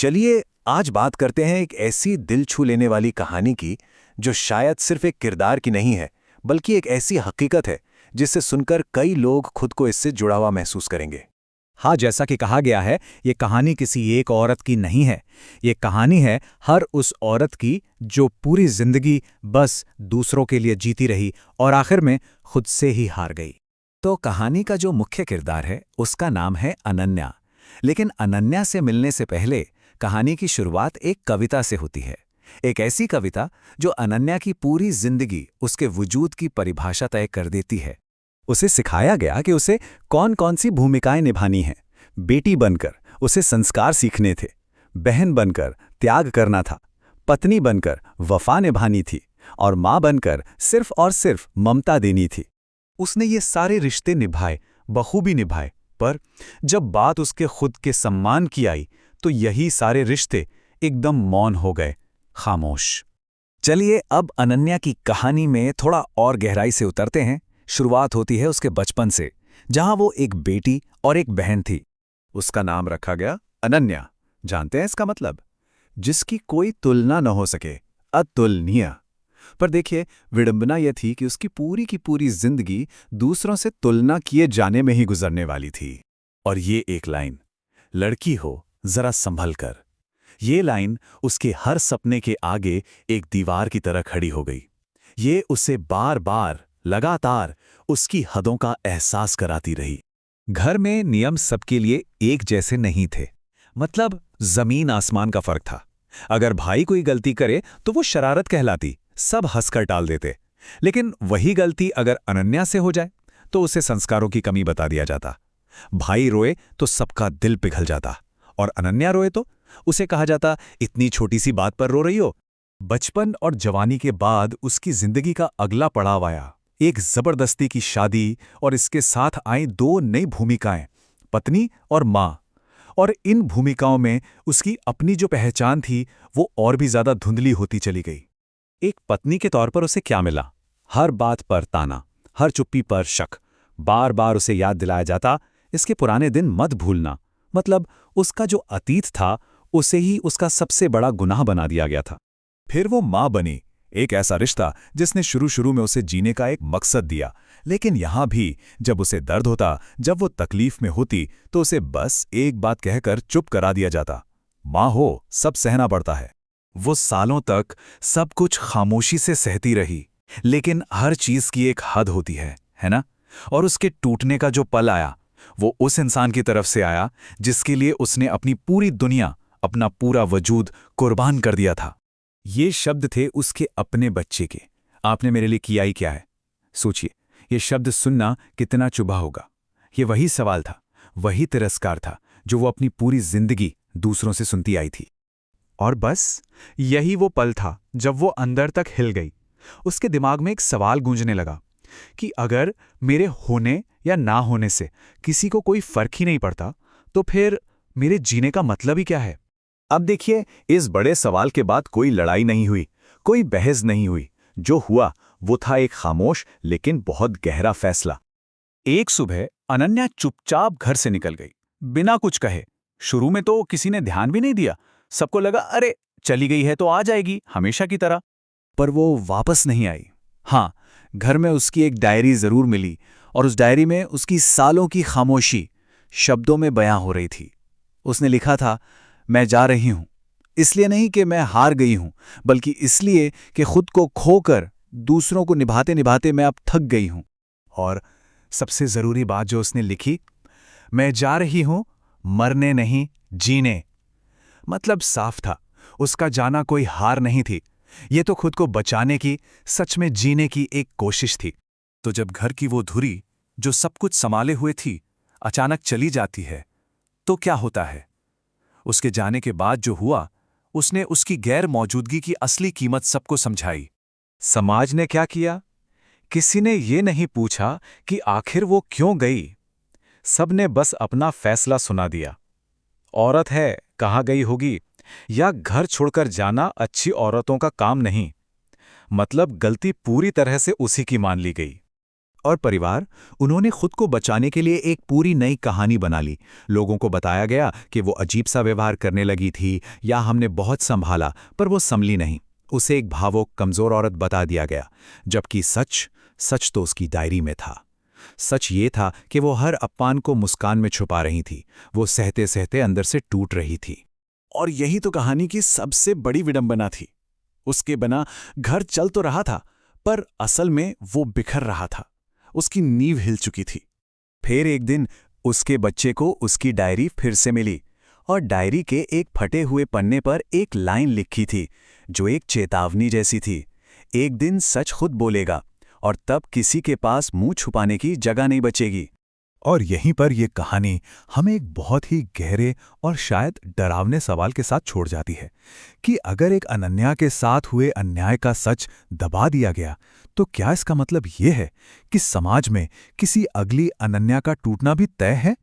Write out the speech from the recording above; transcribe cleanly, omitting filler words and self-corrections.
चलिए आज बात करते हैं एक ऐसी दिल छू लेने वाली कहानी की जो शायद सिर्फ एक किरदार की नहीं है, बल्कि एक ऐसी हकीकत है जिसे सुनकर कई लोग खुद को इससे जुड़ा हुआ महसूस करेंगे। हाँ, जैसा कि कहा गया है, ये कहानी किसी एक औरत की नहीं है। ये कहानी है हर उस औरत की जो पूरी जिंदगी बस दूसरों के लिए जीती रही और आखिर में खुद से ही हार गई। तो कहानी का जो मुख्य किरदार है उसका नाम है अनन्या। लेकिन अनन्या से मिलने से पहले कहानी की शुरुआत एक कविता से होती है। एक ऐसी कविता जो अनन्या की पूरी जिंदगी, उसके वजूद की परिभाषा तय कर देती है। उसे सिखाया गया कि उसे कौन कौन सी भूमिकाएं निभानी हैं। बेटी बनकर उसे संस्कार सीखने थे, बहन बनकर त्याग करना था, पत्नी बनकर वफा निभानी थी और माँ बनकर सिर्फ और सिर्फ ममता देनी थी। उसने ये सारे रिश्ते निभाए, बखूबी निभाए, पर जब बात उसके खुद के सम्मान की आई तो यही सारे रिश्ते एकदम मौन हो गए, खामोश। चलिए अब अनन्या की कहानी में थोड़ा और गहराई से उतरते हैं। शुरुआत होती है उसके बचपन से, जहां वो एक बेटी और एक बहन थी। उसका नाम रखा गया अनन्या। जानते हैं इसका मतलब? जिसकी कोई तुलना न हो सके, अतुलनीय। पर देखिए, विडंबना यह थी कि उसकी पूरी की पूरी जिंदगी दूसरों से तुलना किए जाने में ही गुजरने वाली थी। और ये एक लाइन, लड़की हो जरा संभल कर, ये लाइन उसके हर सपने के आगे एक दीवार की तरह खड़ी हो गई। ये उसे बार बार लगातार उसकी हदों का एहसास कराती रही। घर में नियम सबके लिए एक जैसे नहीं थे। मतलब जमीन आसमान का फर्क था। अगर भाई कोई गलती करे तो वो शरारत कहलाती, सब हंसकर टाल देते। लेकिन वही गलती अगर अनन्या से हो जाए तो उसे संस्कारों की कमी बता दिया जाता। भाई रोए तो सबका दिल पिघल जाता, और अनन्या रोए तो उसे कहा जाता, इतनी छोटी सी बात पर रो रही हो। बचपन और जवानी के बाद उसकी जिंदगी का अगला पड़ाव आया, एक जबरदस्ती की शादी, और इसके साथ आई दो नई भूमिकाएं, पत्नी और मां। और इन भूमिकाओं में उसकी अपनी जो पहचान थी वो और भी ज्यादा धुंधली होती चली गई। एक पत्नी के तौर पर उसे क्या मिला? हर बात पर ताना, हर चुप्पी पर शक, बार बार उसे याद दिलाया जाता, इसके पुराने दिन मत भूलना। मतलब उसका जो अतीत था उसे ही उसका सबसे बड़ा गुनाह बना दिया गया था। फिर वो मां बनी, एक ऐसा रिश्ता जिसने शुरू शुरू में उसे जीने का एक मकसद दिया। लेकिन यहां भी जब उसे दर्द होता, जब वो तकलीफ में होती, तो उसे बस एक बात कहकर चुप करा दिया जाता, मां हो, सब सहना पड़ता है। वो सालों तक सब कुछ खामोशी से सहती रही। लेकिन हर चीज की एक हद होती है ना? और उसके टूटने का जो पल आया वो उस इंसान की तरफ से आया जिसके लिए उसने अपनी पूरी दुनिया, अपना पूरा वजूद कुर्बान कर दिया था। ये शब्द थे उसके अपने बच्चे के, आपने मेरे लिए किया ही क्या है। सोचिए, ये शब्द सुनना कितना चुभा होगा। ये वही सवाल था, वही तिरस्कार था जो वो अपनी पूरी जिंदगी दूसरों से सुनती आई थी। और बस यही वो पल था जब वो अंदर तक हिल गई। उसके दिमाग में एक सवाल गूंजने लगा कि अगर मेरे होने या ना होने से किसी को कोई फर्क ही नहीं पड़ता, तो फिर मेरे जीने का मतलब ही क्या है? अब देखिए, इस बड़े सवाल के बाद कोई लड़ाई नहीं हुई, कोई बहस नहीं हुई। जो हुआ वो था एक खामोश लेकिन बहुत गहरा फैसला। एक सुबह अनन्या चुपचाप घर से निकल गई, बिना कुछ कहे। शुरू में तो किसी ने ध्यान भी नहीं दिया। सबको लगा, अरे चली गई है तो आ जाएगी हमेशा की तरह। पर वो वापस नहीं आई। हाँ, घर में उसकी एक डायरी जरूर मिली, और उस डायरी में उसकी सालों की खामोशी शब्दों में बयां हो रही थी। उसने लिखा था, मैं जा रही हूं, इसलिए नहीं कि मैं हार गई हूं, बल्कि इसलिए कि खुद को खोकर दूसरों को निभाते निभाते मैं अब थक गई हूं। और सबसे जरूरी बात जो उसने लिखी, मैं जा रही हूं मरने नहीं, जीने। मतलब साफ था, उसका जाना कोई हार नहीं थी, ये तो खुद को बचाने की, सच में जीने की एक कोशिश थी। तो जब घर की वो धुरी जो सब कुछ संभाले हुए थी अचानक चली जाती है, तो क्या होता है? उसके जाने के बाद जो हुआ, उसने उसकी गैर मौजूदगी की असली कीमत सबको समझाई। समाज ने क्या किया? किसी ने ये नहीं पूछा कि आखिर वो क्यों गई। सबने बस अपना फैसला सुना दिया। औरत है, कहाँ गई होगी, या घर छोड़कर जाना अच्छी औरतों का काम नहीं। मतलब गलती पूरी तरह से उसी की मान ली गई। और परिवार, उन्होंने खुद को बचाने के लिए एक पूरी नई कहानी बना ली। लोगों को बताया गया कि वो अजीब सा व्यवहार करने लगी थी या हमने बहुत संभाला पर वो संभली नहीं। उसे एक भावुक कमजोर औरत बता दिया गया, जबकि सच तो उसकी डायरी में था। सच ये था कि वो हर अपमान को मुस्कान में छुपा रही थी। वो सहते सहते अंदर से टूट रही थी। और यही तो कहानी की सबसे बड़ी विडंबना थी। उसके बिना घर चल तो रहा था, पर असल में वो बिखर रहा था। उसकी नींव हिल चुकी थी। फिर एक दिन उसके बच्चे को उसकी डायरी फिर से मिली और डायरी के एक फटे हुए पन्ने पर एक लाइन लिखी थी जो एक चेतावनी जैसी थी। एक दिन सच खुद बोलेगा और तब किसी के पास मुंह छुपाने की जगह नहीं बचेगी। और यहीं पर यह कहानी हमें एक बहुत ही गहरे और शायद डरावने सवाल के साथ छोड़ जाती है कि अगर एक अनन्या के साथ हुए अन्याय का सच दबा दिया गया, तो क्या इसका मतलब ये है कि समाज में किसी अगली अनन्या का टूटना भी तय है?